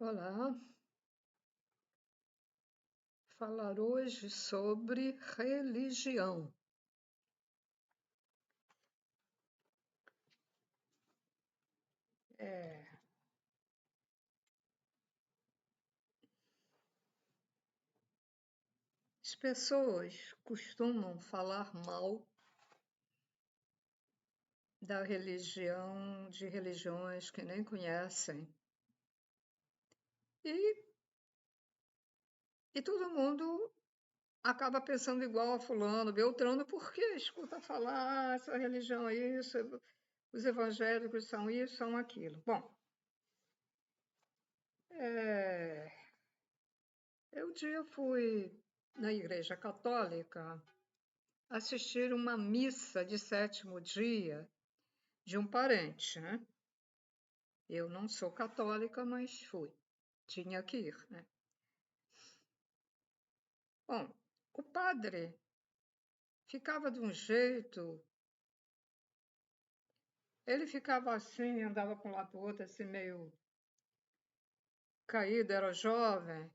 Olá, falar hoje sobre religião. É, as pessoas costumam falar mal da religião, de religiões que nem conhecem. E, e todo mundo acaba pensando igual a fulano, Beltrano, porque escuta falar, essa religião é isso, os evangélicos são isso, são aquilo. Bom, é, eu um dia fui na igreja católica assistir uma missa de sétimo dia de um parente, né? Eu não sou católica, mas fui. Tinha que ir, né? Bom, o padre ficava de um jeito, ele ficava assim, andava para um lado para o outro, assim, meio caído, era jovem,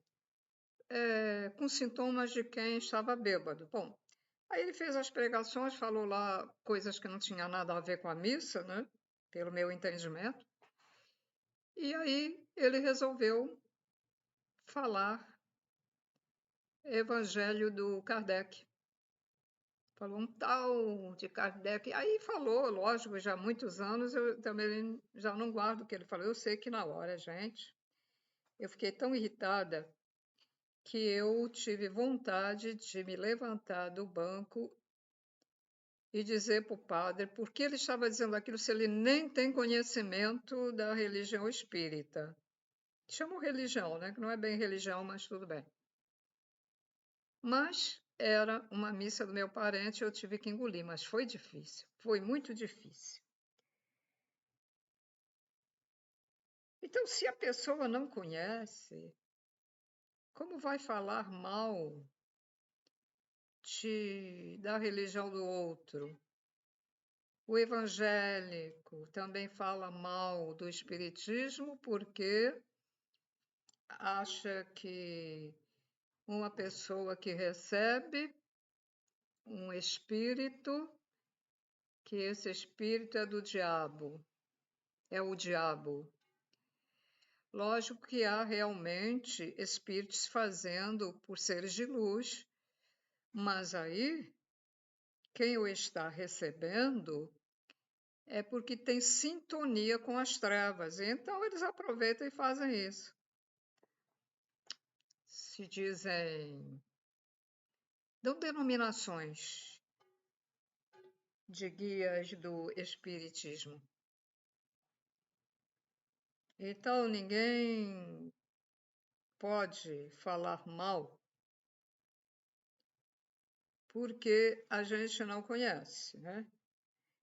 com sintomas de quem estava bêbado. Bom, aí ele fez as pregações, falou lá coisas que não tinham nada a ver com a missa, né? Pelo meu entendimento. E aí ele resolveu falar Evangelho do Kardec. Falou um tal de Kardec. Aí falou, lógico, já há muitos anos, eu também já não guardo o que ele falou. Eu sei que na hora, gente, eu fiquei tão irritada que eu tive vontade de me levantar do banco e dizer para o padre por que ele estava dizendo aquilo se ele nem tem conhecimento da religião espírita. Chamam religião, né? Que não é bem religião, mas tudo bem. Mas era uma missa do meu parente, eu tive que engolir, mas foi difícil, foi muito difícil. Então, se a pessoa não conhece, como vai falar mal da religião do outro? O evangélico também fala mal do espiritismo porque acha que uma pessoa que recebe um espírito, que esse espírito é do diabo, é o diabo. Lógico que há realmente espíritos fazendo por seres de luz, mas aí quem o está recebendo é porque tem sintonia com as trevas, então eles aproveitam e fazem isso. Se dizem, dão denominações de guias do espiritismo. Então ninguém pode falar mal porque a gente não conhece, né?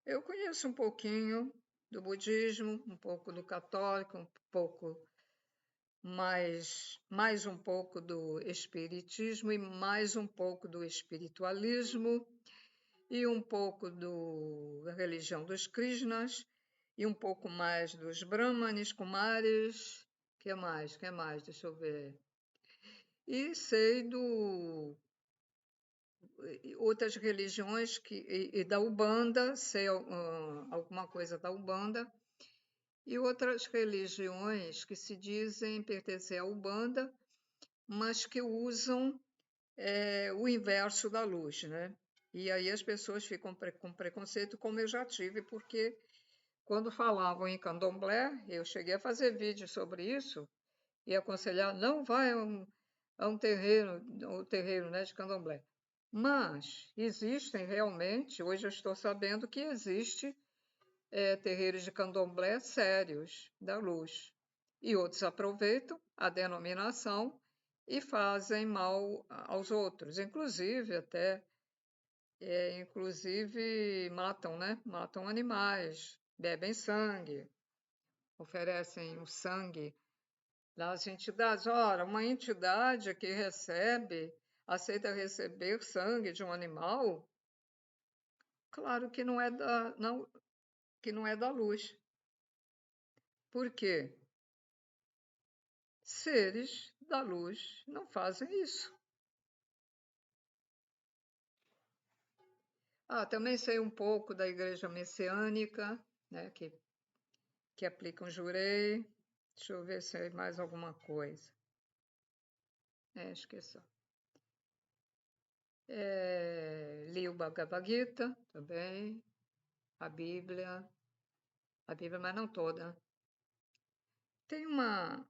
Eu conheço um pouquinho do budismo, um pouco do católico, um pouco mais um pouco do espiritismo e mais um pouco do espiritualismo e um pouco da religião dos Krishnas e um pouco mais dos Brahmanes, Kumaris, que mais? Que mais? Deixa eu ver. E sei outras religiões e da Umbanda, sei alguma coisa da Umbanda, e outras religiões que se dizem pertencer à Umbanda, mas que usam o inverso da luz, né? E aí as pessoas ficam com preconceito, como eu já tive, porque quando falavam em candomblé, eu cheguei a fazer vídeo sobre isso e aconselhar, não vai a um terreiro, né, de candomblé. Mas existem realmente, hoje eu estou sabendo que existe terreiros de candomblé sérios da luz. E outros aproveitam a denominação e fazem mal aos outros, inclusive até inclusive matam, né? Matam animais, bebem sangue, oferecem o sangue das entidades. Ora, uma entidade que aceita receber sangue de um animal, claro que que não é da luz. Por quê? seres da luz não fazem isso. Também sei um pouco da igreja messiânica, né, que aplica um jurei. Deixa eu ver se é mais alguma coisa. Esqueci. Li o Bhagavad Gita também, a Bíblia, mas não toda. Tem uma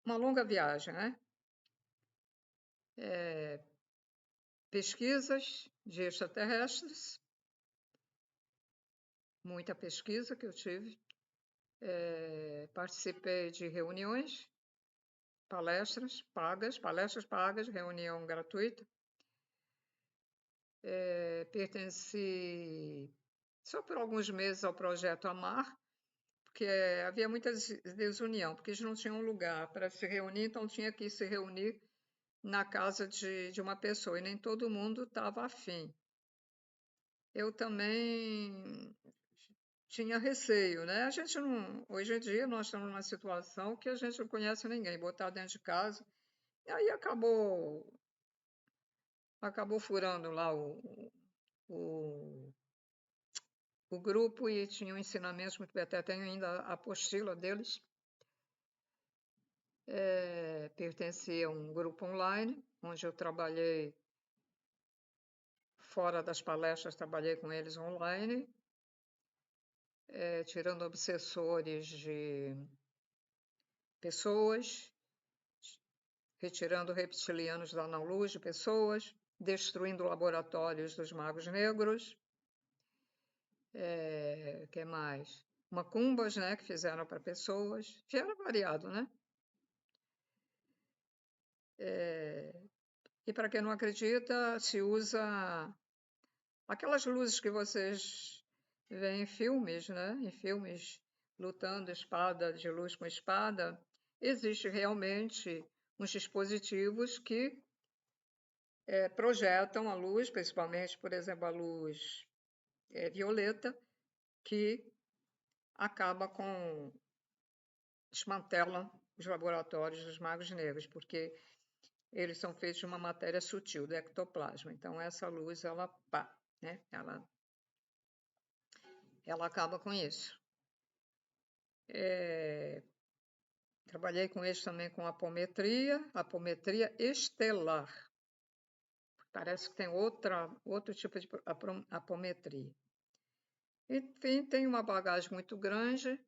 longa viagem, né? Pesquisas de extraterrestres, muita pesquisa que eu tive. Participei de reuniões, palestras pagas, reunião gratuita. Pertenci só por alguns meses ao projeto Amar, porque havia muita desunião, porque eles não tinham lugar para se reunir, então tinha que se reunir na casa de uma pessoa, e nem todo mundo estava afim. Eu também tinha receio, né? A gente não, hoje em dia nós estamos numa situação que a gente não conhece ninguém, botar dentro de casa, e aí acabou furando lá o, o grupo e tinha ensinamentos muito bem, até tenho ainda a apostila deles. Pertencia a um grupo online, onde eu trabalhei fora das palestras, trabalhei com eles online, tirando obsessores de pessoas, retirando reptilianos da não-luz de pessoas, destruindo laboratórios dos magos negros. Que mais? Macumbas, né, que fizeram para pessoas. Era variado, né? E para quem não acredita, se usa aquelas luzes que vocês veem em filmes, né? Em filmes lutando espada de luz com espada, existe realmente uns dispositivos que projetam a luz, principalmente, por exemplo, a luz violeta, que acaba com desmantelam os laboratórios dos magos negros, porque eles são feitos de uma matéria sutil, do ectoplasma. Então, essa luz, ela acaba com isso. Trabalhei com eles também com apometria estelar. Parece que tem outro tipo de apometria. Enfim, tem uma bagagem muito grande.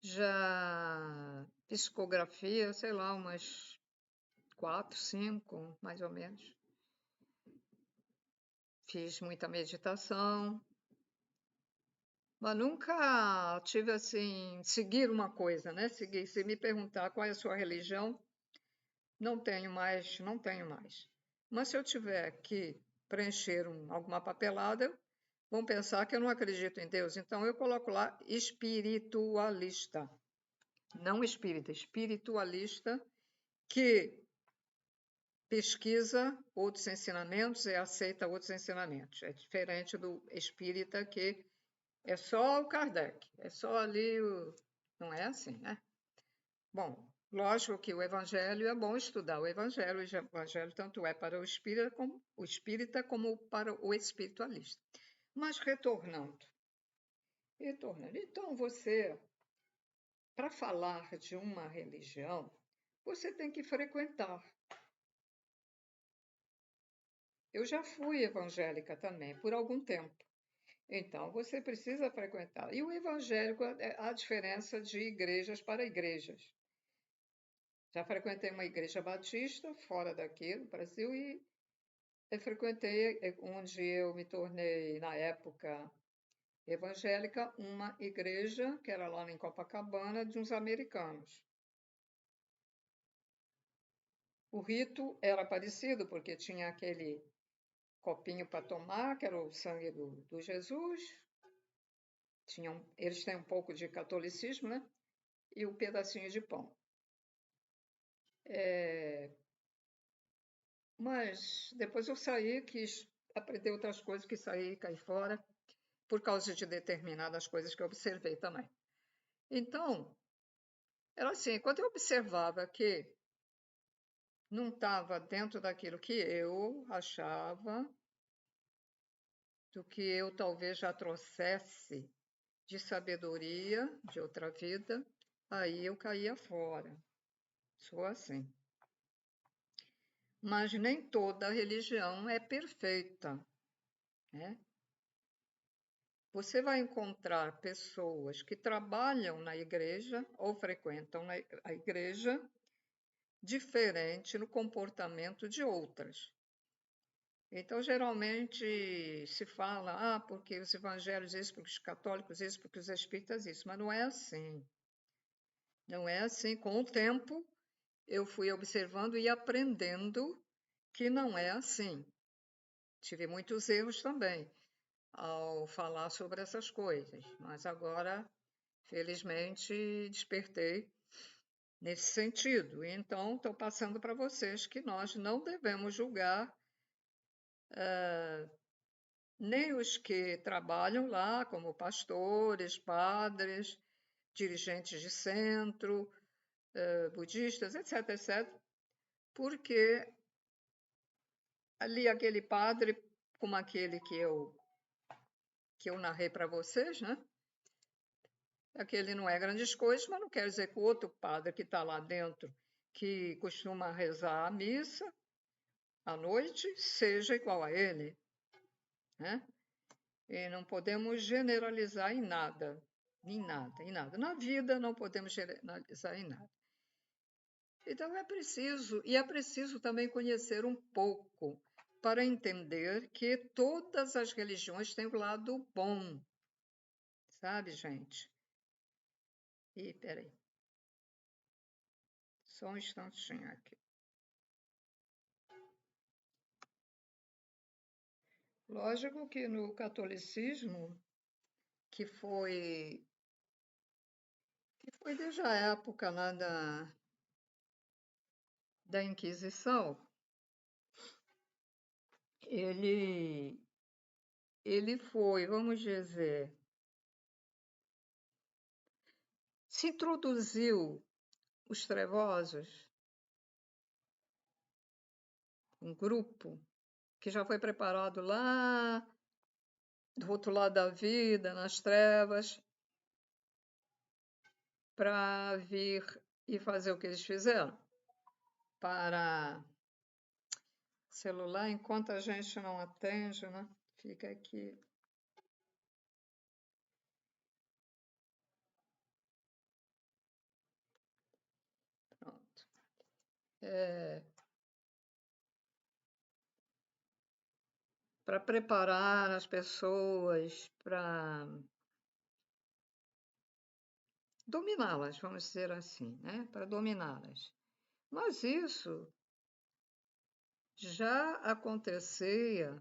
Já psicografia, sei lá, umas 4, 5, mais ou menos. Fiz muita meditação, mas nunca tive assim, seguir uma coisa, né? Seguir, se me perguntar qual é a sua religião, não tenho mais. Mas se eu tiver que preencher alguma papelada, vão pensar que eu não acredito em Deus. Então eu coloco lá espiritualista. Não espírita, espiritualista, que pesquisa outros ensinamentos e aceita outros ensinamentos. É diferente do espírita, que é só o Kardec, é só ali o... Não é assim, né? Bom, lógico que o Evangelho é bom estudar o Evangelho tanto é para o espírita como para o espiritualista. Mas retornando. Então você, para falar de uma religião, você tem que frequentar. Eu já fui evangélica também, por algum tempo. Então, você precisa frequentar. E o evangélico, há diferença de igrejas para igrejas. Já frequentei uma igreja batista, fora daqui, no Brasil, e frequentei, onde eu me tornei, na época, evangélica, uma igreja, que era lá em Copacabana, de uns americanos. O rito era parecido, porque tinha aquele copinho para tomar, que era o sangue do Jesus. Eles têm um pouco de catolicismo, né? E um pedacinho de pão. Mas depois eu saí, quis aprender outras coisas, que saí, caí fora, por causa de determinadas coisas que eu observei também. Então, era assim, quando eu observava que não estava dentro daquilo que eu achava, do que eu talvez já trouxesse de sabedoria de outra vida, aí eu caía fora. Sou assim. Mas nem toda religião é perfeita, né? Você vai encontrar pessoas que trabalham na igreja ou frequentam a igreja diferente no comportamento de outras. Então, geralmente se fala, porque os evangélicos isso, porque os católicos isso, porque os espíritas isso, mas não é assim. Não é assim. Com o tempo, eu fui observando e aprendendo que não é assim. Tive muitos erros também ao falar sobre essas coisas, mas agora, felizmente, despertei nesse sentido. Então, estou passando para vocês que nós não devemos julgar nem os que trabalham lá, como pastores, padres, dirigentes de centro, budistas, etc., etc., porque ali aquele padre, como aquele que eu narrei para vocês, né? Aquele não é grandes coisas, mas não quer dizer que o outro padre que está lá dentro, que costuma rezar a missa à noite, seja igual a ele, né? E não podemos generalizar em nada, em nada, em nada. Na vida não podemos generalizar em nada. Então é preciso também conhecer um pouco para entender que todas as religiões têm o lado bom, sabe, gente? E peraí, só um instantinho aqui. Lógico que no catolicismo, que foi desde a época lá da Inquisição, ele foi, vamos dizer, se introduziu os trevosos, um grupo que já foi preparado lá do outro lado da vida, nas trevas, para vir e fazer o que eles fizeram. Para celular, enquanto a gente não atende, né? Fica aqui. Pronto. Para preparar as pessoas para dominá-las, vamos dizer assim, né? Para dominá-las. Mas isso já acontecia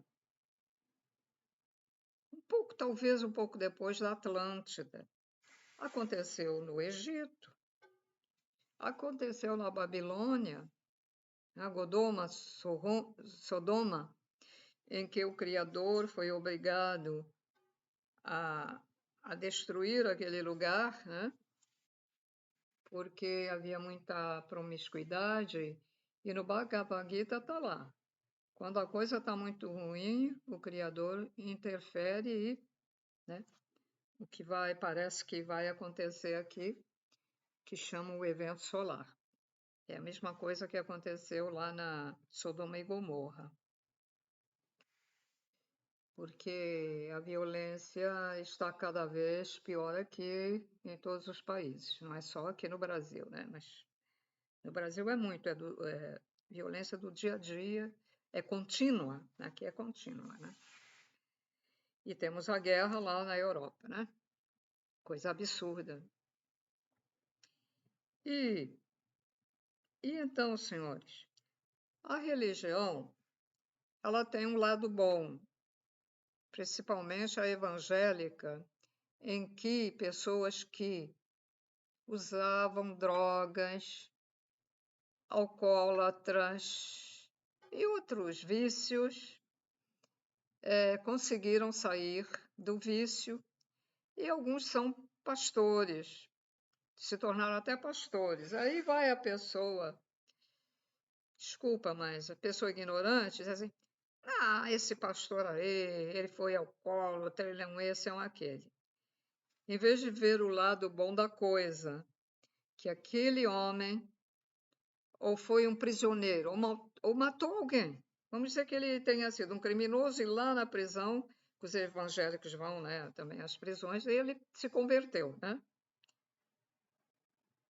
talvez um pouco depois da Atlântida. Aconteceu no Egito, aconteceu na Babilônia, na Sodoma, em que o Criador foi obrigado a destruir aquele lugar, né? Porque havia muita promiscuidade, e no Bhagavad Gita está lá. Quando a coisa está muito ruim, o Criador interfere e, né, o que parece que vai acontecer aqui, que chama o evento solar. É a mesma coisa que aconteceu lá na Sodoma e Gomorra. Porque a violência está cada vez pior aqui em todos os países, não é só aqui no Brasil, né? Mas no Brasil é muito, violência do dia a dia, é contínua, aqui é contínua, né? E temos a guerra lá na Europa, né? Coisa absurda. E então, senhores, a religião, ela tem um lado bom, principalmente a evangélica, em que pessoas que usavam drogas, alcoólatras e outros vícios conseguiram sair do vício, e alguns são pastores, se tornaram até pastores. Aí vai a pessoa, desculpa, mas a pessoa ignorante diz assim: ah, esse pastor aí, ele foi alcoólatra, ele é um esse, é um aquele. Em vez de ver o lado bom da coisa, que aquele homem ou foi um prisioneiro, ou matou alguém. Vamos dizer que ele tenha sido um criminoso e lá na prisão, que os evangélicos vão, né, também às prisões, ele se converteu, né?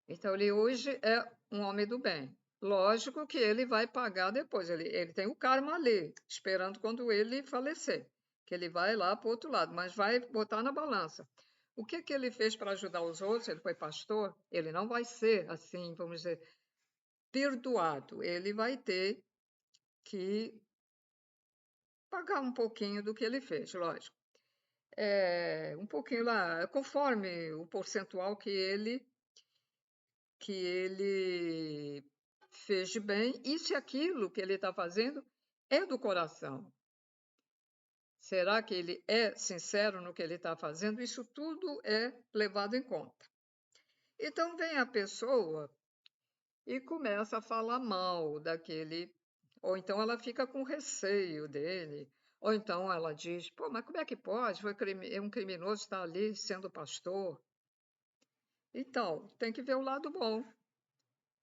Então ele hoje é um homem do bem. Lógico que ele vai pagar depois, ele tem o karma ali, esperando quando ele falecer, que ele vai lá para o outro lado, mas vai botar na balança. O que que ele fez para ajudar os outros? Ele foi pastor, ele não vai ser assim, vamos dizer, perdoado. Ele vai ter que pagar um pouquinho do que ele fez, lógico. Um pouquinho lá, conforme o percentual que ele fez de bem, e se aquilo que ele está fazendo é do coração. Será que ele é sincero no que ele está fazendo? Isso tudo é levado em conta. Então vem a pessoa e começa a falar mal daquele, ou então ela fica com receio dele, ou então ela diz: pô, mas como é que pode? É um criminoso estar ali sendo pastor. Então, tem que ver o lado bom.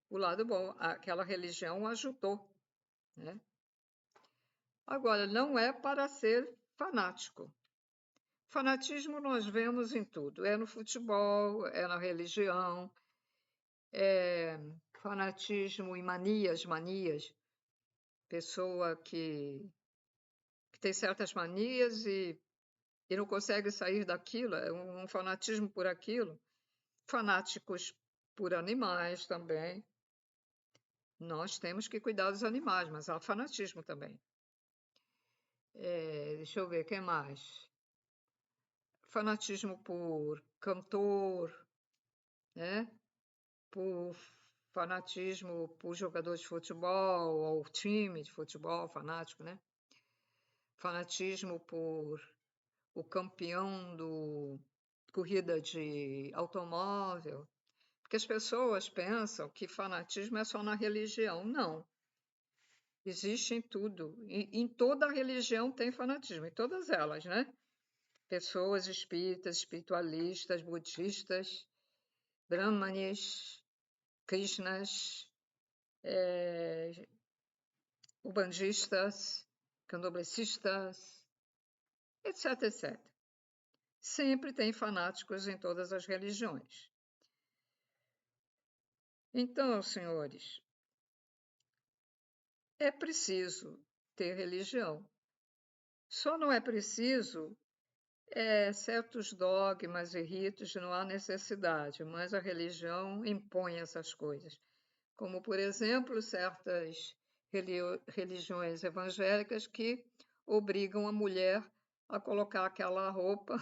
O lado bom, aquela religião ajudou, né? Agora, não é para ser fanático. Fanatismo nós vemos em tudo. É no futebol, é na religião, é fanatismo e manias. Pessoa que tem certas manias e não consegue sair daquilo, é um fanatismo por aquilo. Fanáticos por animais também. Nós temos que cuidar dos animais, mas há fanatismo também. Deixa eu ver, quem mais? Fanatismo por cantor, né? Por fanatismo por jogador de futebol ou time de futebol, fanático, né? Fanatismo por o campeão do corrida de automóvel, porque as pessoas pensam que fanatismo é só na religião. Não, existe em tudo. Em toda religião tem fanatismo, em todas elas, né? Pessoas espíritas, espiritualistas, budistas, brahmanes, krishnas, ubandistas, candomblecistas, etc, etc. Sempre tem fanáticos em todas as religiões. Então, senhores, é preciso ter religião. Só não é preciso certos dogmas e ritos, não há necessidade, mas a religião impõe essas coisas. Como, por exemplo, certas religiões evangélicas que obrigam a mulher a colocar aquela roupa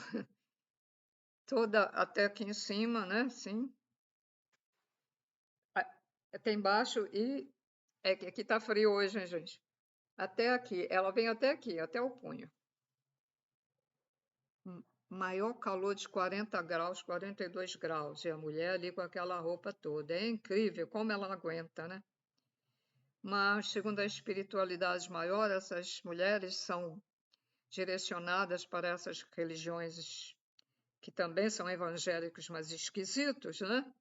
toda até aqui em cima, né? Sim, até embaixo e aqui está frio hoje, hein, gente? Até aqui, ela vem até aqui, até o punho. Maior calor de 40 graus, 42 graus, e a mulher ali com aquela roupa toda. É incrível como ela aguenta, né? Mas, segundo a espiritualidade maior, essas mulheres são direcionadas para essas religiões que também são evangélicos, mas esquisitos, né?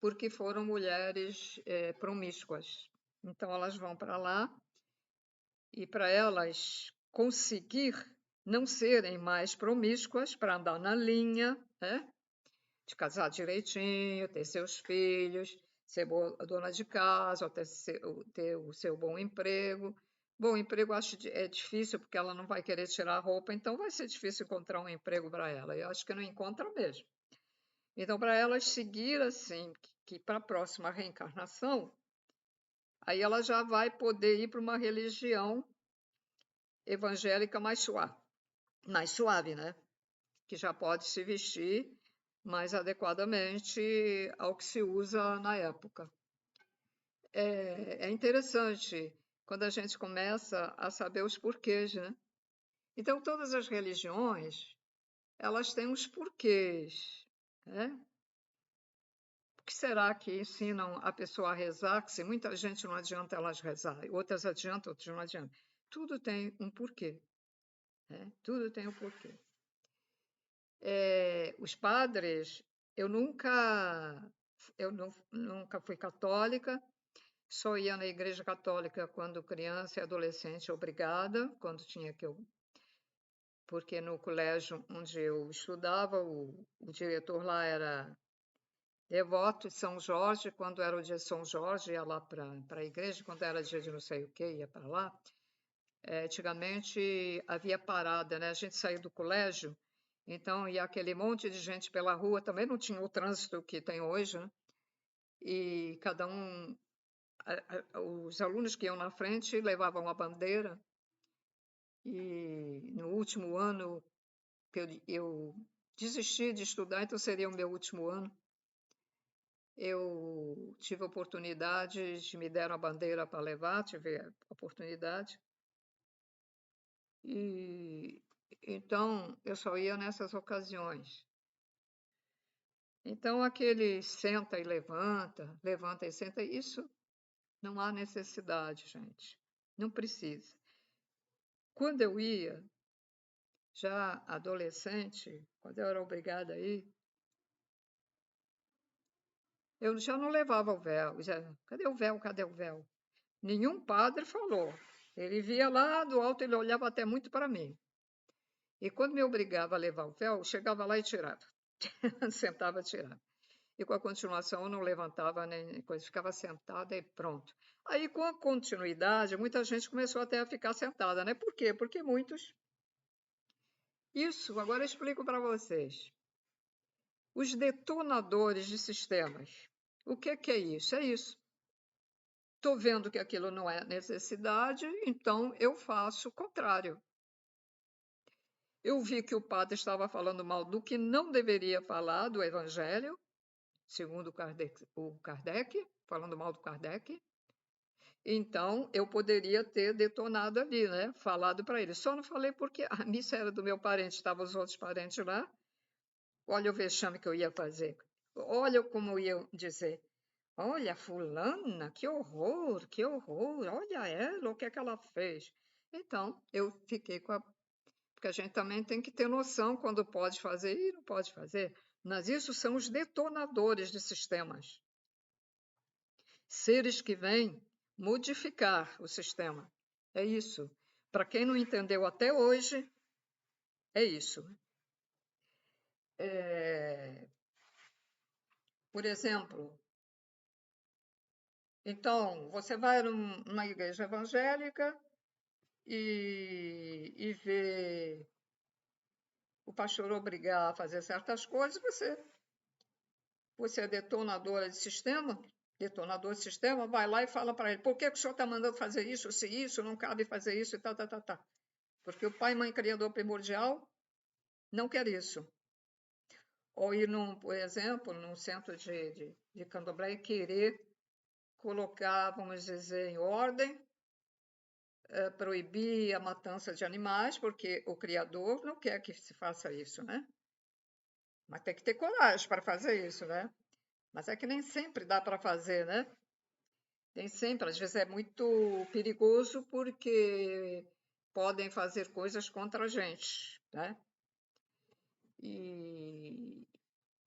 Porque foram mulheres promíscuas. Então, elas vão para lá e para elas conseguir não serem mais promíscuas, para andar na linha, né? De casar direitinho, ter seus filhos, ser boa dona de casa, ter o seu bom emprego. Bom emprego acho é difícil, porque ela não vai querer tirar a roupa, então vai ser difícil encontrar um emprego para ela. Eu acho que não encontra mesmo. Então, para elas seguir assim, que para a próxima reencarnação, aí ela já vai poder ir para uma religião evangélica mais suave, né? Que já pode se vestir mais adequadamente ao que se usa na época. É interessante quando a gente começa a saber os porquês, né? Então, todas as religiões, elas têm os porquês, né? que será que ensinam a pessoa a rezar? Que se muita gente não adianta elas rezar, outras adiantam, outras não adiantam. Tudo tem um porquê, né? Tudo tem um porquê. Os padres, eu nunca fui católica, só ia na igreja católica quando criança e adolescente, obrigada, quando tinha que eu. Porque no colégio onde eu estudava, o diretor lá era devoto de São Jorge. Quando era o dia de São Jorge, ia lá para a igreja. Quando era dia de não sei o quê, ia para lá. Antigamente havia parada, né? A gente saía do colégio, então ia aquele monte de gente pela rua. Também não tinha o trânsito que tem hoje, né? E cada um, os alunos que iam na frente levavam a bandeira. E no último ano que eu desisti de estudar, então seria o meu último ano. Eu tive a oportunidade de me deram a bandeira para levar, tive a oportunidade. E então eu só ia nessas ocasiões. Então aquele senta e levanta, levanta e senta, isso não há necessidade, gente. Não precisa. Quando eu ia, já adolescente, quando eu era obrigada a ir, eu já não levava o véu. Cadê o véu? Cadê o véu? Nenhum padre falou. Ele via lá do alto, ele olhava até muito para mim. E quando me obrigava a levar o véu, chegava lá e tirava. Sentava e tirava. E com a continuação eu não levantava nem coisa, ficava sentada e pronto. Aí com a continuidade, muita gente começou até a ficar sentada, né? Por quê? Porque muitos. Isso, agora eu explico para vocês. Os detonadores de sistemas. O que é isso? É isso. Estou vendo que aquilo não é necessidade, então eu faço o contrário. Eu vi que o padre estava falando mal do que não deveria falar do Evangelho, segundo o Kardec, falando mal do Kardec. Então, eu poderia ter detonado ali, né? Falado para ele. Só não falei porque a missa era do meu parente, estavam os outros parentes lá. Olha o vexame que eu ia fazer. Olha como eu ia dizer. Olha, fulana, que horror, que horror. Olha ela, o que é que ela fez. Então, eu fiquei com a... Porque a gente também tem que ter noção quando pode fazer e não pode fazer. Mas isso são os detonadores de sistemas. Seres que vêm modificar o sistema. É isso. Para quem não entendeu até hoje, é isso. Por exemplo, então, você vai numa igreja evangélica e vê o pastor obrigar a fazer certas coisas, você é detonadora de sistema, vai lá e fala para ele, por que o senhor está mandando fazer isso, se isso não cabe fazer isso e tal. Porque o pai e mãe criador primordial não quer isso. Ou ir, por exemplo, num centro de candomblé e querer colocar, vamos dizer, em ordem, proibir a matança de animais, porque o criador não quer que se faça isso, né? Mas tem que ter coragem para fazer isso, né? Mas é que nem sempre dá para fazer, né? Nem sempre, às vezes é muito perigoso porque podem fazer coisas contra a gente, né? E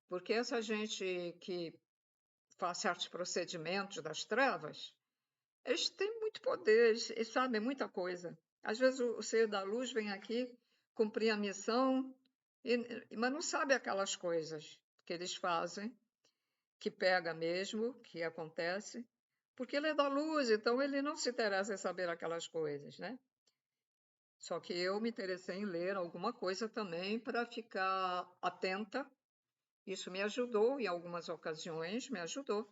porque essa gente que faz certos procedimentos das trevas, eles têm muito poder, eles sabem muita coisa. Às vezes o ser da luz vem aqui cumprir a missão, mas não sabe aquelas coisas que eles fazem, que pega mesmo, que acontece, porque ele é da luz, então ele não se interessa em saber aquelas coisas, né? Só que eu me interessei em ler alguma coisa também para ficar atenta. Isso me ajudou em algumas ocasiões, me ajudou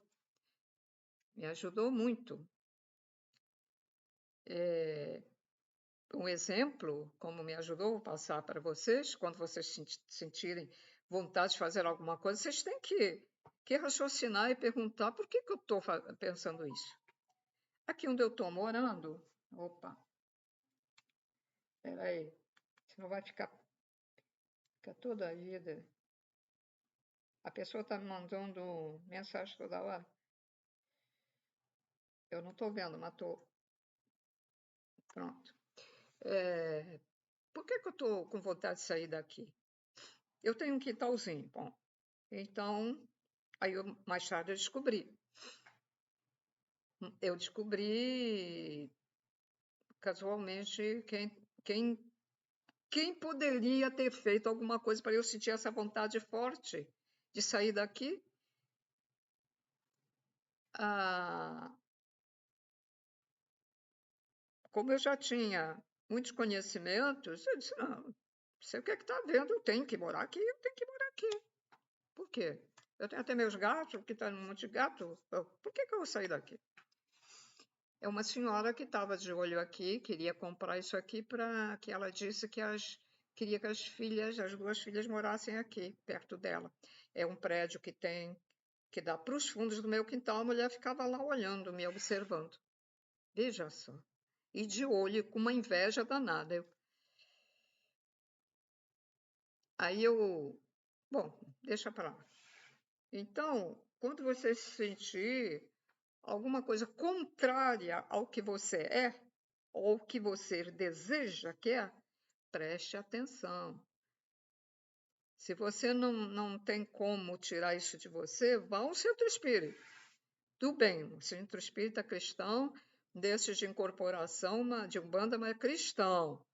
muito. Um exemplo, como me ajudou, vou passar para vocês, quando vocês sentirem vontade de fazer alguma coisa, vocês têm que raciocinar e perguntar por que eu estou pensando isso. Aqui onde eu estou morando, opa, peraí, senão vai ficar toda a vida. A pessoa está me mandando mensagem toda hora. Eu não estou vendo, mas estou. Pronto. Por que eu estou com vontade de sair daqui? Eu tenho um quintalzinho. Bom, então, aí mais tarde eu descobri. Eu descobri casualmente quem poderia ter feito alguma coisa para eu sentir essa vontade forte de sair daqui. Como eu já tinha muitos conhecimentos, eu disse, não, você o que está vendo, eu tenho que morar aqui, eu tenho que morar aqui. Por quê? Eu tenho até meus gatos, que está um monte de gato, por que eu vou sair daqui? É uma senhora que estava de olho aqui, queria comprar isso aqui para que ela disse que queria que as duas filhas morassem aqui, perto dela. É um prédio que dá para os fundos do meu quintal, a mulher ficava lá olhando, me observando. Veja só. E de olho, com uma inveja danada. Bom, deixa para lá. Então, quando você se sentir alguma coisa contrária ao que você é, ou o que você deseja que é, preste atenção. Se você não tem como tirar isso de você, vá ao centro espírita. Do bem, o centro espírita cristão, desses de incorporação de Umbanda, mas é cristão.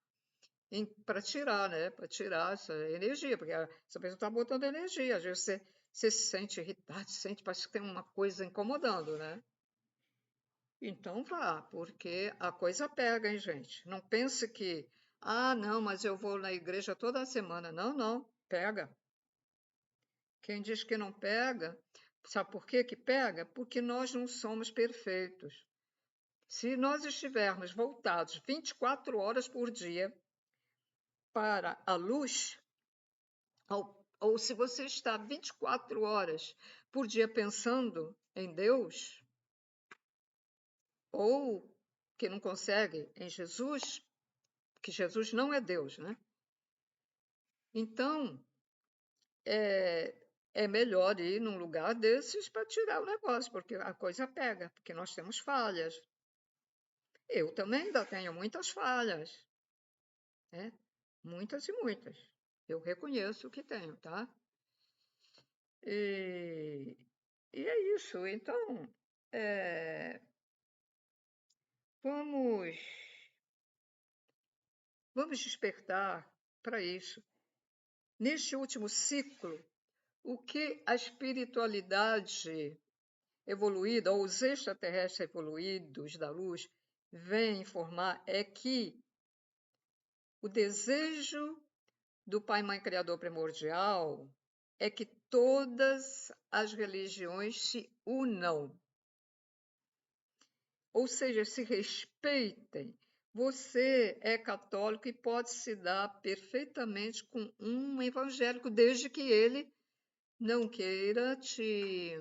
Para tirar, né? Para tirar essa energia, porque essa pessoa está botando energia. Às vezes você se sente irritado, parece que tem uma coisa incomodando, né? Então vá, porque a coisa pega, hein, gente? Não pense que, não, mas eu vou na igreja toda semana. Não, não, pega. Quem diz que não pega, sabe por que pega? Porque nós não somos perfeitos. Se nós estivermos voltados 24 horas por dia para a luz, ou se você está 24 horas por dia pensando em Deus, ou que não consegue em Jesus, que Jesus não é Deus, né? Então, é melhor ir num lugar desses para tirar o negócio, porque a coisa pega, porque nós temos falhas. Eu também ainda tenho muitas falhas, né? Muitas e muitas. Eu reconheço que tenho, tá? E é isso. Então, vamos despertar para isso. Neste último ciclo, o que a espiritualidade evoluída, ou os extraterrestres evoluídos da luz, vêm informar é que o desejo do Pai Mãe Criador primordial é que todas as religiões se unam, ou seja, se respeitem. Você é católico e pode se dar perfeitamente com um evangélico, desde que ele não queira te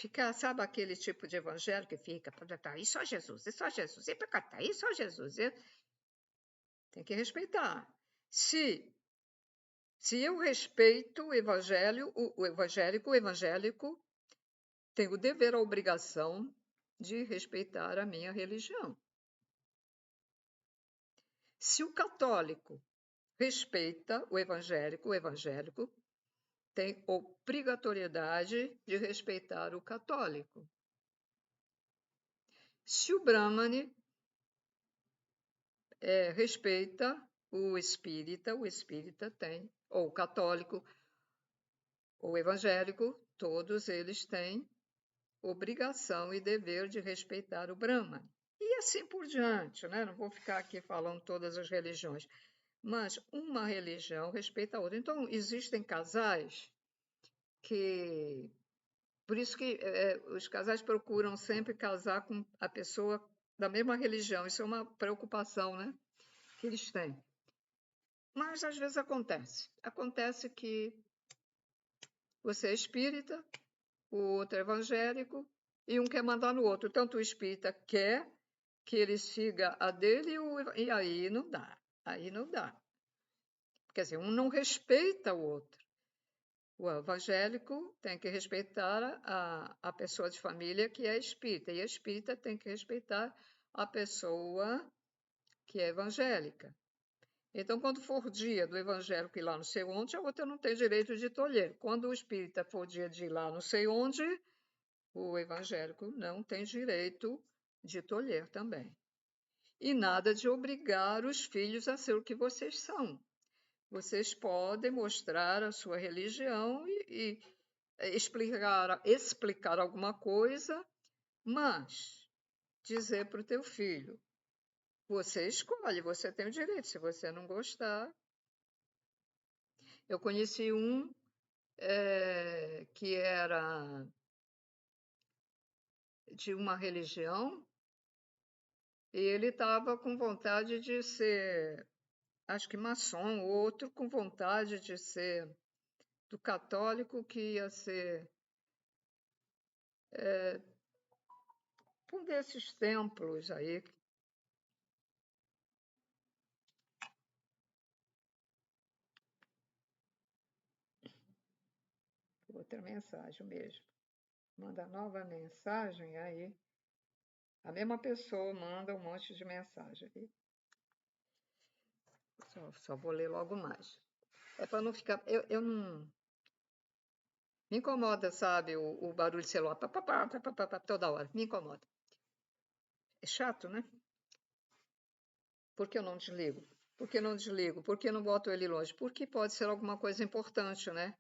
ficar, sabe aquele tipo de evangelho que fica, e só Jesus, e só Jesus, e para catar, e só Jesus. Tem que respeitar. Se eu respeito o evangelho, o evangélico tem o dever, a obrigação de respeitar a minha religião. Se o católico respeita o evangélico tem obrigatoriedade de respeitar o católico. Se o Brahmane respeita o espírita tem, ou o católico, ou evangélico, todos eles têm obrigação e dever de respeitar o Brahman. E assim por diante, né? Não vou ficar aqui falando todas as religiões, mas uma religião respeita a outra. Então, existem casais que... Por isso que os casais procuram sempre casar com a pessoa da mesma religião. Isso é uma preocupação, né? Que eles têm. Mas, às vezes, acontece. Acontece que você é espírita, o outro é evangélico, e um quer mandar no outro. Tanto o espírita quer que ele siga a dele, e aí não dá. Aí não dá. Quer dizer, um não respeita o outro. O evangélico tem que respeitar a pessoa de família que é espírita, e a espírita tem que respeitar a pessoa que é evangélica. Então, quando for dia do evangélico ir lá não sei onde, a outra não tem direito de tolher. Quando o espírita for dia de ir lá não sei onde, o evangélico não tem direito de tolher também. E nada de obrigar os filhos a ser o que vocês são. Vocês podem mostrar a sua religião e explicar alguma coisa, mas dizer para o teu filho, você escolhe, você tem o direito, se você não gostar. Eu conheci um que era de uma religião e ele estava com vontade de ser, acho que maçom, outro com vontade de ser do católico, que ia ser um desses templos aí. Outra mensagem mesmo. Manda nova mensagem, aí a mesma pessoa manda um monte de mensagem. Só vou ler logo mais. É para não ficar. Eu não. Me incomoda, sabe, o barulho de celular. Pá, pá, pá, pá, pá, pá, toda hora. Me incomoda. É chato, né? Por que eu não desligo? Por que não desligo? Por que não boto ele longe? Porque pode ser alguma coisa importante, né?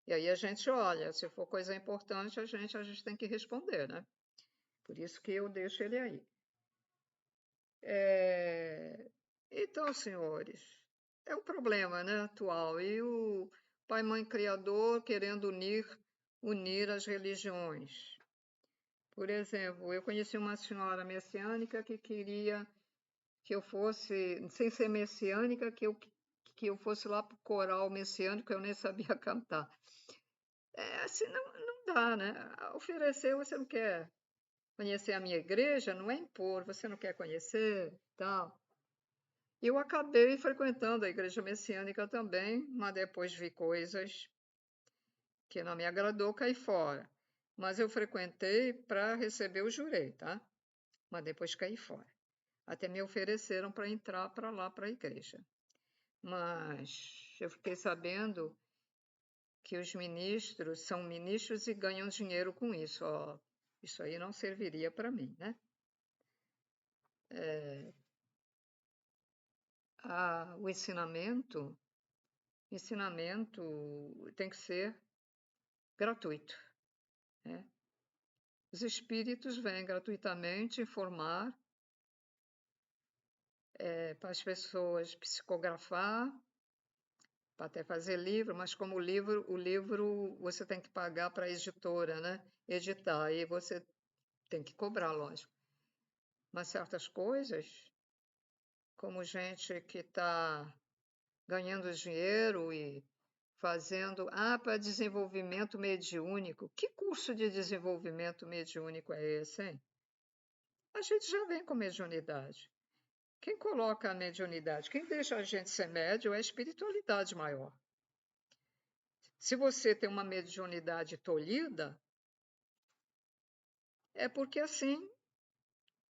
E aí a gente olha, se for coisa importante, a gente tem que responder, né? Por isso que eu deixo ele aí. Então, senhores, é um problema, né, atual. E o Pai Mãe Criador querendo unir as religiões. Por exemplo, eu conheci uma senhora messiânica que queria que eu fosse, sem ser messiânica, que eu fosse lá para o coral messiânico, eu nem sabia cantar. Assim não dá, né? Oferecer, você não quer conhecer a minha igreja, não é impor, você não quer conhecer, tal. Eu acabei frequentando a igreja messiânica também, mas depois vi coisas que não me agradou, caí fora. Mas eu frequentei para receber o jurei, tá? Mas depois caí fora. Até me ofereceram para entrar para lá, para a igreja. Mas eu fiquei sabendo que os ministros são ministros e ganham dinheiro com isso. Ó, isso aí não serviria para mim, né? O ensinamento tem que ser gratuito, né? Os espíritos vêm gratuitamente informar, para as pessoas psicografar, para até fazer livro, mas como o livro você tem que pagar para a editora, né? Editar, aí você tem que cobrar, lógico. Mas certas coisas, como gente que está ganhando dinheiro e fazendo, para desenvolvimento mediúnico. Que curso de desenvolvimento mediúnico é esse, hein? A gente já vem com mediunidade. Quem coloca a mediunidade, quem deixa a gente ser médio é a espiritualidade maior. Se você tem uma mediunidade tolhida, é porque assim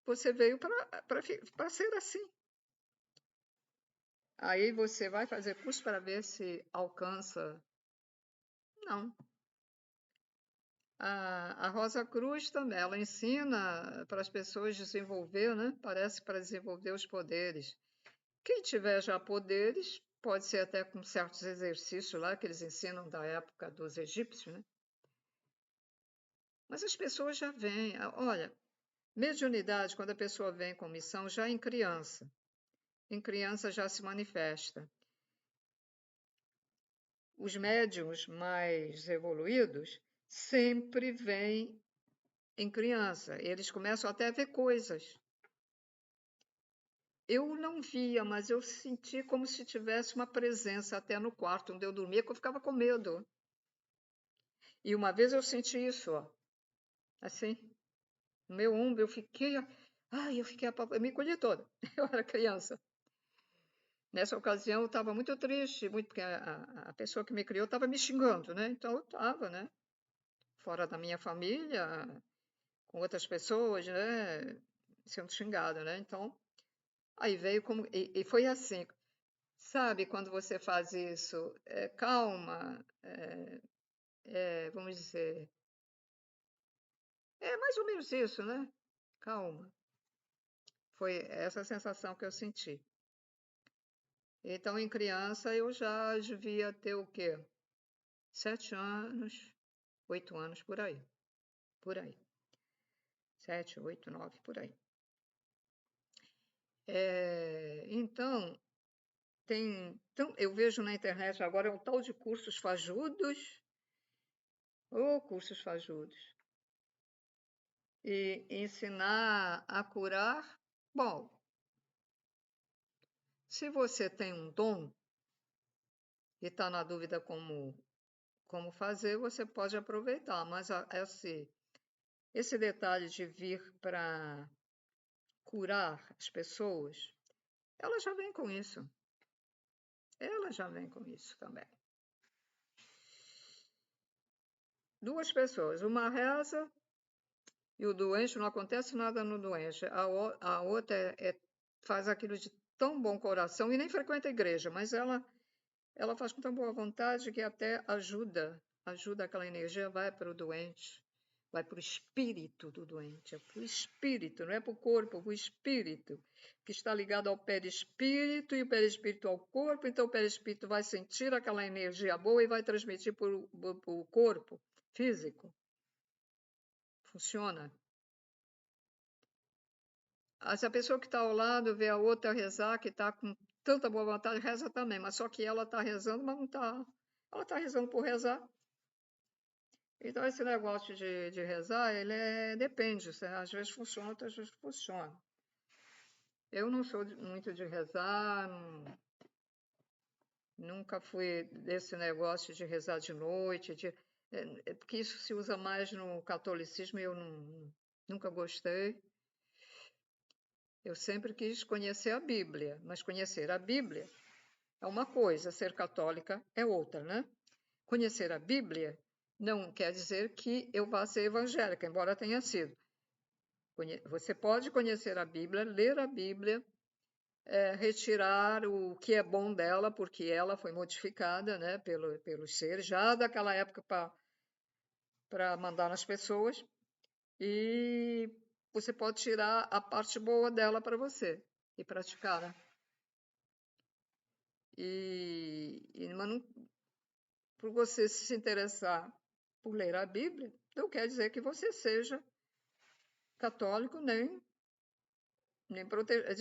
você veio para ser assim. Aí você vai fazer curso para ver se alcança. Não. A Rosa Cruz também, ela ensina para as pessoas desenvolver, né? Parece para desenvolver os poderes. Quem tiver já poderes, pode ser até com certos exercícios lá que eles ensinam da época dos egípcios, né? Mas as pessoas já vêm. Olha, mediunidade, quando a pessoa vem com missão, já em criança já se manifesta. Os médiuns mais evoluídos sempre vêm em criança. Eles começam até a ver coisas. Eu não via, mas eu senti como se tivesse uma presença até no quarto onde eu dormia, que eu ficava com medo. E uma vez eu senti isso, ó, assim, no meu ombro, eu fiquei me encolhi toda. Eu era criança. Nessa ocasião eu estava muito triste, muito porque a pessoa que me criou estava me xingando, né? Então eu estava, né? Fora da minha família, com outras pessoas, né? Sendo xingada, né? Então, aí veio como. E foi assim, sabe, quando você faz isso, calma, vamos dizer, é mais ou menos isso, né? Calma. Foi essa sensação que eu senti. Então, em criança, eu já devia ter o quê? 7 anos, 8 anos, por aí. Por aí. 7, 8, 9, por aí. Então, eu vejo na internet agora um tal de cursos fajudos, ou cursos fajudos. E ensinar a curar. Bom, se você tem um dom e está na dúvida como fazer, você pode aproveitar. Mas esse detalhe de vir para curar as pessoas, ela já vem com isso. Ela já vem com isso também. Duas pessoas, uma reza e o doente, não acontece nada no doente. A outra faz aquilo de tão bom coração e nem frequenta a igreja, mas ela faz com tão boa vontade que até ajuda aquela energia, vai para o doente, vai para o espírito do doente, é para o espírito, não é para o corpo, é para o espírito, que está ligado ao perispírito e o perispírito ao corpo, então o perispírito vai sentir aquela energia boa e vai transmitir para o corpo físico. Funciona. Se a pessoa que está ao lado vê a outra rezar, que está com tanta boa vontade, reza também, mas só que ela está rezando, mas não está. Ela está rezando por rezar. Então, esse negócio de rezar, depende. Às vezes funciona, outras vezes funciona. Eu não sou muito de rezar, nunca fui desse negócio de rezar de noite, porque isso se usa mais no catolicismo e eu nunca gostei. Eu sempre quis conhecer a Bíblia, mas conhecer a Bíblia é uma coisa, ser católica é outra, né? Conhecer a Bíblia não quer dizer que eu vá ser evangélica, embora tenha sido. Você pode conhecer a Bíblia, ler a Bíblia, retirar o que é bom dela, porque ela foi modificada, né, pelos seres, já daquela época para mandar nas pessoas, e você pode tirar a parte boa dela para você e praticar, né? Mas não, por você se interessar por ler a Bíblia, não quer dizer que você seja católico, nem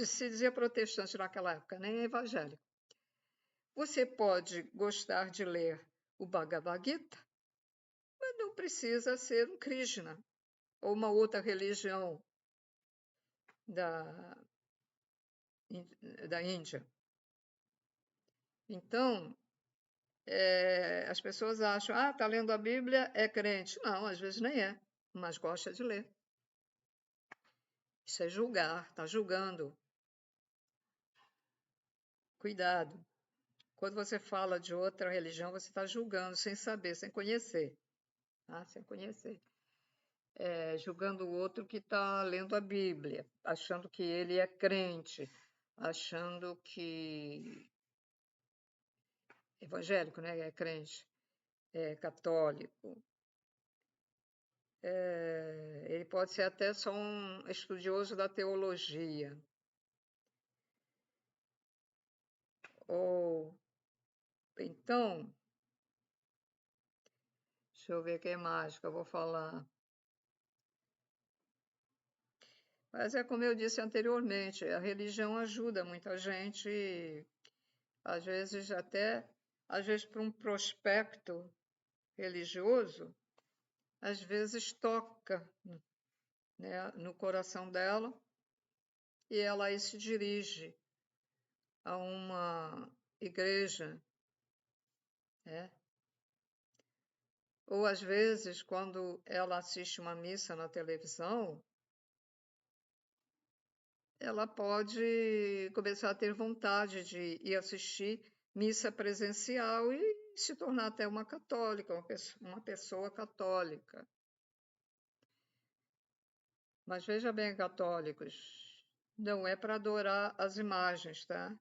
se dizia protestante naquela época, nem evangélico. Você pode gostar de ler o Bhagavad Gita, mas não precisa ser um Krishna ou uma outra religião da Índia. Então, as pessoas acham, está lendo a Bíblia, é crente. Não, às vezes nem é, mas gosta de ler. Isso é julgar, está julgando. Cuidado. Quando você fala de outra religião, você está julgando sem saber, sem conhecer. Tá? Sem conhecer. Julgando o outro que está lendo a Bíblia, achando que ele é crente, achando que evangélico, né? É crente, é católico. Ele pode ser até só um estudioso da teologia. Ou então, deixa eu ver o que mais que eu vou falar. Mas é como eu disse anteriormente, a religião ajuda muita gente, às vezes para um prospecto religioso, às vezes toca, né, no coração dela e ela aí se dirige a uma igreja, né? Ou às vezes, quando ela assiste uma missa na televisão, ela pode começar a ter vontade de ir assistir missa presencial e se tornar até uma católica, uma pessoa católica. Mas veja bem, católicos, não é para adorar as imagens, tá?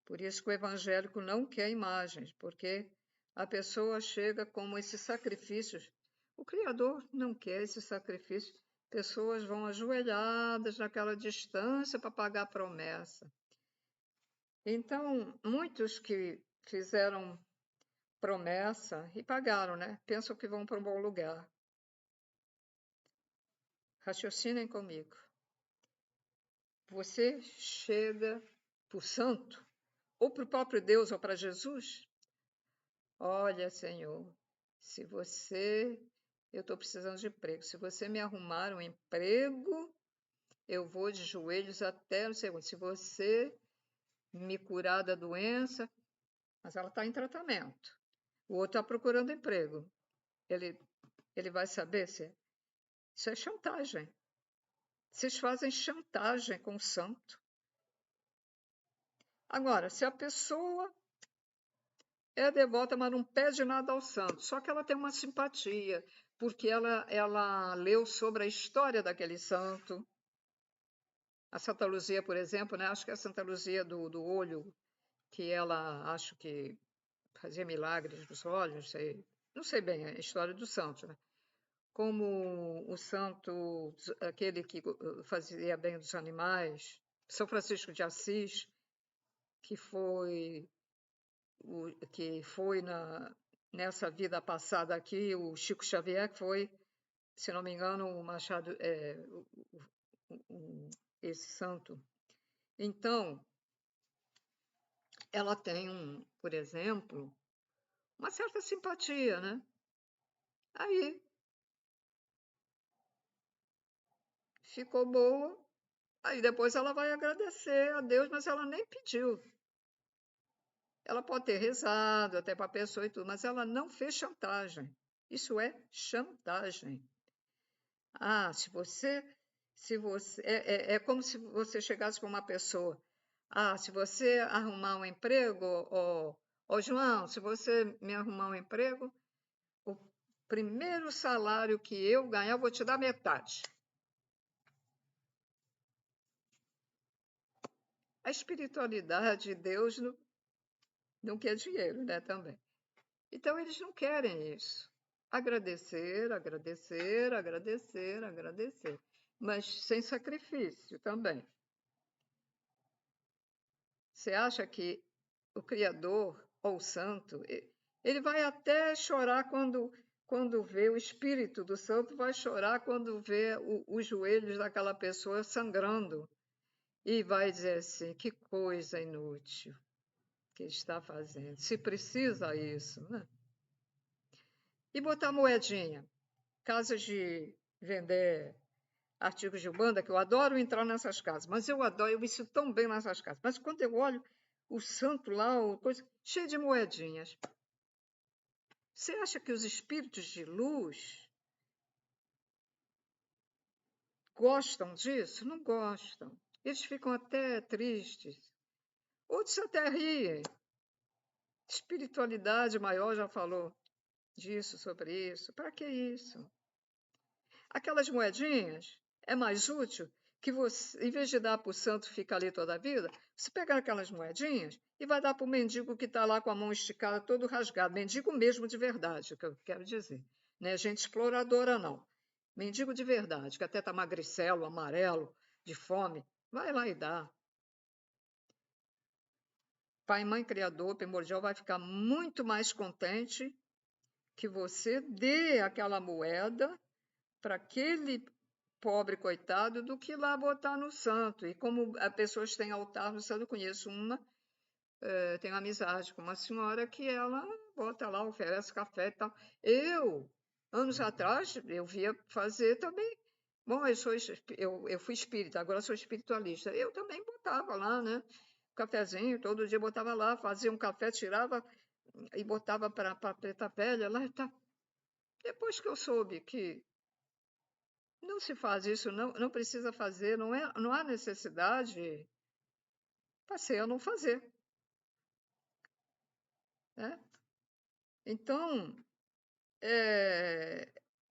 Por isso que o evangélico não quer imagens, porque a pessoa chega como esses sacrifícios. O Criador não quer esse sacrifício. Pessoas vão ajoelhadas naquela distância para pagar a promessa. Então, muitos que fizeram promessa e pagaram, né? Pensam que vão para um bom lugar. Raciocinem comigo. Você chega para o santo, ou para o próprio Deus, ou para Jesus. Olha, Senhor, se você. Eu estou precisando de emprego. Se você me arrumar um emprego, eu vou de joelhos até no segundo. Se você me curar da doença, mas ela está em tratamento. O outro está procurando emprego. Ele vai saber se. Isso é chantagem. Vocês fazem chantagem com o santo. Agora, se a pessoa é devota, mas não pede nada ao santo, só que ela tem uma simpatia, porque ela leu sobre a história daquele santo. A Santa Luzia, por exemplo, né? Acho que é a Santa Luzia do olho, que ela acho que fazia milagres dos olhos, não sei bem a história do santo, né? Como o santo, aquele que fazia bem dos animais, São Francisco de Assis, que foi nessa vida passada aqui, o Chico Xavier, que foi, se não me engano, o Machado, esse santo. Então, ela tem, por exemplo, uma certa simpatia, né? Aí, ficou boa, aí depois ela vai agradecer a Deus, mas ela nem pediu. Ela pode ter rezado até para a pessoa e tudo, mas ela não fez chantagem. Isso é chantagem. Ah, é como se você chegasse para uma pessoa. Ah, se você arrumar um emprego, ô João, se você me arrumar um emprego, o primeiro salário que eu ganhar, eu vou te dar metade. A espiritualidade de Deus não quer dinheiro, né, também. Então, eles não querem isso. Agradecer, agradecer, agradecer, agradecer. Mas sem sacrifício também. Você acha que o Criador ou o Santo, ele vai até chorar quando vê o Espírito do Santo, vai chorar quando vê os joelhos daquela pessoa sangrando e vai dizer assim: que coisa inútil que ele está fazendo. Se precisa isso, né? E botar moedinha. Casas de vender artigos de Umbanda, que eu adoro entrar nessas casas, mas eu me sinto tão bem nessas casas. Mas quando eu olho o santo lá, coisa cheio de moedinhas. Você acha que os espíritos de luz gostam disso? Não gostam. Eles ficam até tristes. Outros até riem. Espiritualidade maior já falou disso, sobre isso. Para que isso? Aquelas moedinhas é mais útil que você, em vez de dar para o santo ficar ali toda a vida, você pega aquelas moedinhas e vai dar para o mendigo que está lá com a mão esticada, todo rasgado. Mendigo mesmo de verdade, o que eu quero dizer. Não é gente exploradora, não. Mendigo de verdade, que até está magricelo, amarelo, de fome. Vai lá e dá. Pai, mãe, criador, primordial, vai ficar muito mais contente que você dê aquela moeda para aquele pobre coitado do que lá botar no santo. E como as pessoas têm altar no santo, eu conheço tenho amizade com uma senhora que ela bota lá, oferece café e tal. Anos atrás, eu via fazer também. Bom, eu fui espírita, agora sou espiritualista. Eu também botava lá, né? Cafezinho, todo dia botava lá, fazia um café, tirava e botava para a preta velha lá e tal. Depois que eu soube que Não se faz isso, não precisa fazer, não há necessidade, passei a não fazer, né? Então,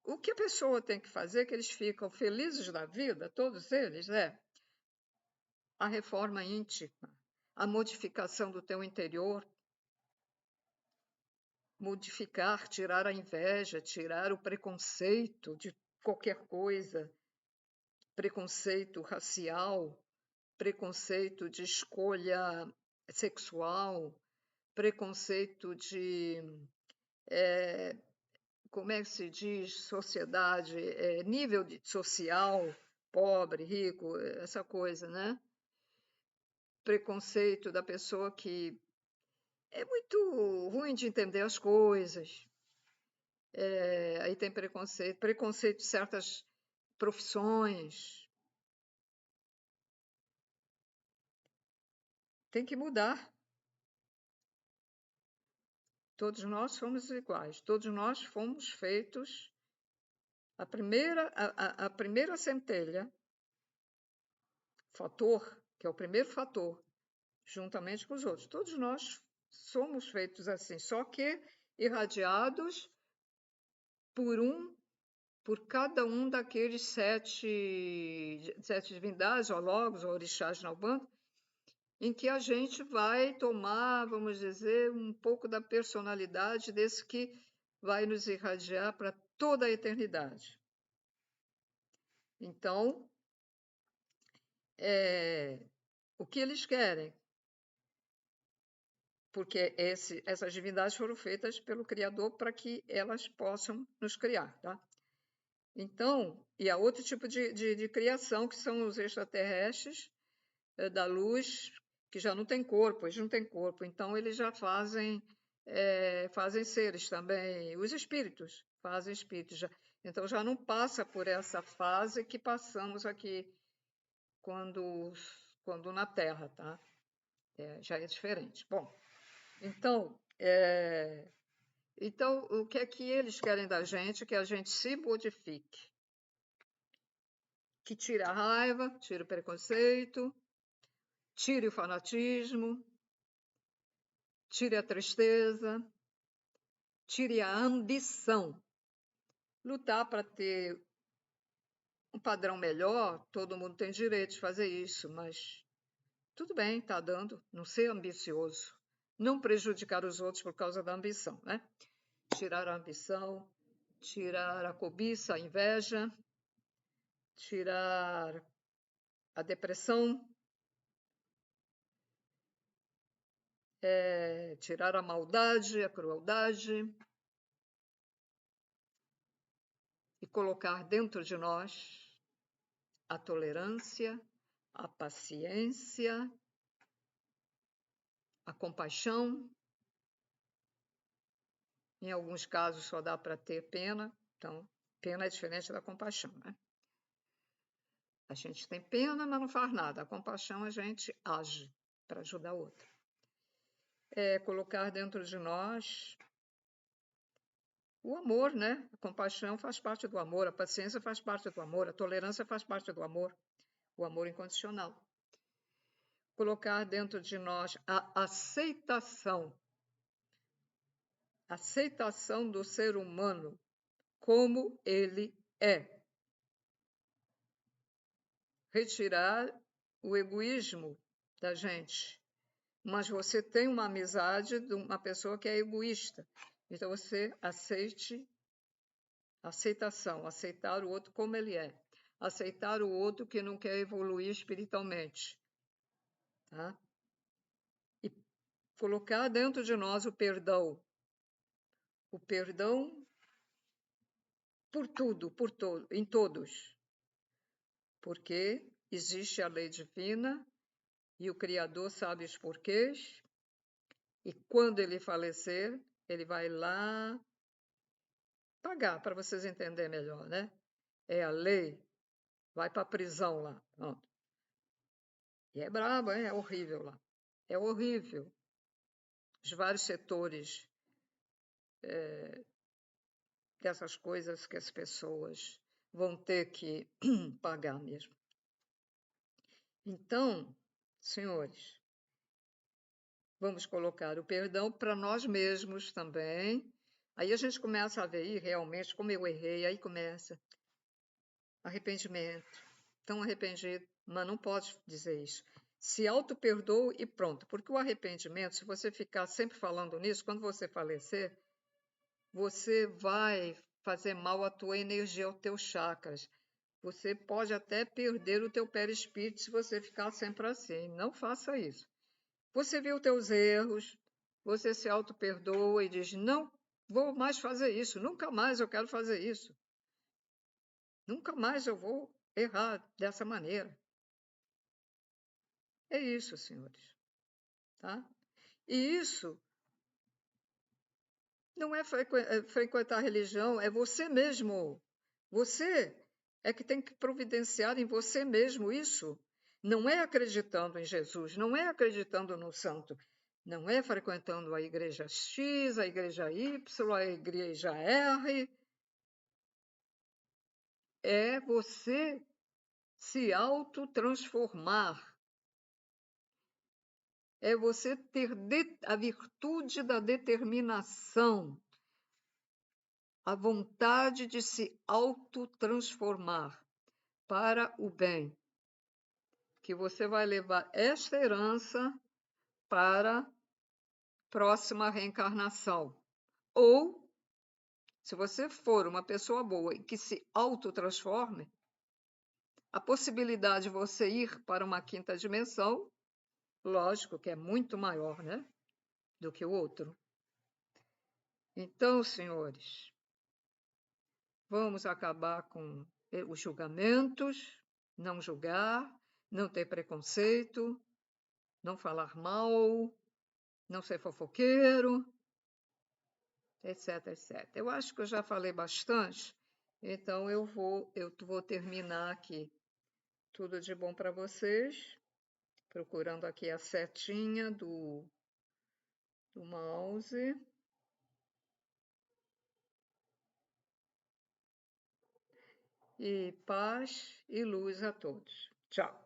o que a pessoa tem que fazer, que eles ficam felizes da vida, todos eles, é a reforma íntima, a modificação do teu interior, modificar, tirar a inveja, tirar o preconceito de qualquer coisa, preconceito racial, preconceito de escolha sexual, preconceito de, como é que se diz, sociedade, nível social, pobre, rico, essa coisa, né? Preconceito da pessoa que é muito ruim de entender as coisas. Aí tem preconceito de certas profissões. Tem que mudar. Todos nós somos iguais, todos nós fomos feitos. A primeira centelha, fator, que é o primeiro fator, juntamente com os outros, todos nós somos feitos assim, só que irradiados por cada um daqueles sete divindades, ou logos, ou orixás na Umbanda, em que a gente vai tomar, vamos dizer, um pouco da personalidade desse que vai nos irradiar para toda a eternidade. Então, o que eles querem? Porque essas divindades foram feitas pelo Criador para que elas possam nos criar, tá? Então, e há outro tipo de criação, que são os extraterrestres da luz, que já não tem corpo, eles não têm corpo, então eles já fazem seres também, os espíritos fazem espíritos, então já não passa por essa fase que passamos aqui quando na Terra, tá? Já é diferente. Bom, então, o que é que eles querem da gente? Que a gente se modifique, que tire a raiva, tire o preconceito, tire o fanatismo, tire a tristeza, tire a ambição. Lutar para ter um padrão melhor, todo mundo tem direito de fazer isso, mas tudo bem, está dando, não ser ambicioso, não prejudicar os outros por causa da ambição, né? Tirar a ambição, tirar a cobiça, a inveja, tirar a depressão, tirar a maldade, a crueldade e colocar dentro de nós a tolerância, a paciência, a compaixão. Em alguns casos só dá para ter pena, então pena é diferente da compaixão, né? A gente tem pena, mas não faz nada. A compaixão a gente age para ajudar o outro. Colocar dentro de nós o amor, né? A compaixão faz parte do amor, a paciência faz parte do amor, a tolerância faz parte do amor, o amor incondicional. Colocar dentro de nós a aceitação do ser humano como ele é. Retirar o egoísmo da gente. Mas você tem uma amizade de uma pessoa que é egoísta. Então você aceitação, aceitar o outro como ele é. Aceitar o outro que não quer evoluir espiritualmente. Tá? E colocar dentro de nós o perdão. O perdão por tudo, em todos. Porque existe a lei divina e o Criador sabe os porquês. E quando ele falecer, ele vai lá pagar, para vocês entenderem melhor, né? É a lei, vai para a prisão lá. Pronto. E é brabo, é horrível lá. É horrível. Os vários setores dessas coisas que as pessoas vão ter que pagar mesmo. Então, senhores, vamos colocar o perdão para nós mesmos também. Aí a gente começa a ver realmente como eu errei, aí começa arrependimento. Tão arrependido, mas não pode dizer isso. Se auto-perdoa e pronto. Porque o arrependimento, se você ficar sempre falando nisso, quando você falecer, você vai fazer mal à tua energia, aos teus chakras. Você pode até perder o teu perispírito se você ficar sempre assim. Não faça isso. Você viu teus erros, você se auto-perdoa e diz: não vou mais fazer isso, nunca mais eu quero fazer isso. Nunca mais eu vou errar dessa maneira. É isso, senhores. Tá? E isso não é frequentar a religião, é você mesmo. Você é que tem que providenciar em você mesmo isso. Não é acreditando em Jesus, não é acreditando no santo, não é frequentando a igreja X, a igreja Y, a igreja R. É você se autotransformar. É você ter a virtude da determinação, a vontade de se autotransformar para o bem, que você vai levar esta herança para a próxima reencarnação. Ou, se você for uma pessoa boa e que se autotransforme, a possibilidade de você ir para uma quinta dimensão, lógico que é muito maior, né, do que o outro. Então, senhores, vamos acabar com os julgamentos, não julgar, não ter preconceito, não falar mal, não ser fofoqueiro, etc, etc. Eu acho que eu já falei bastante, então eu vou terminar aqui. Tudo de bom para vocês. Procurando aqui a setinha do mouse. E paz e luz a todos. Tchau.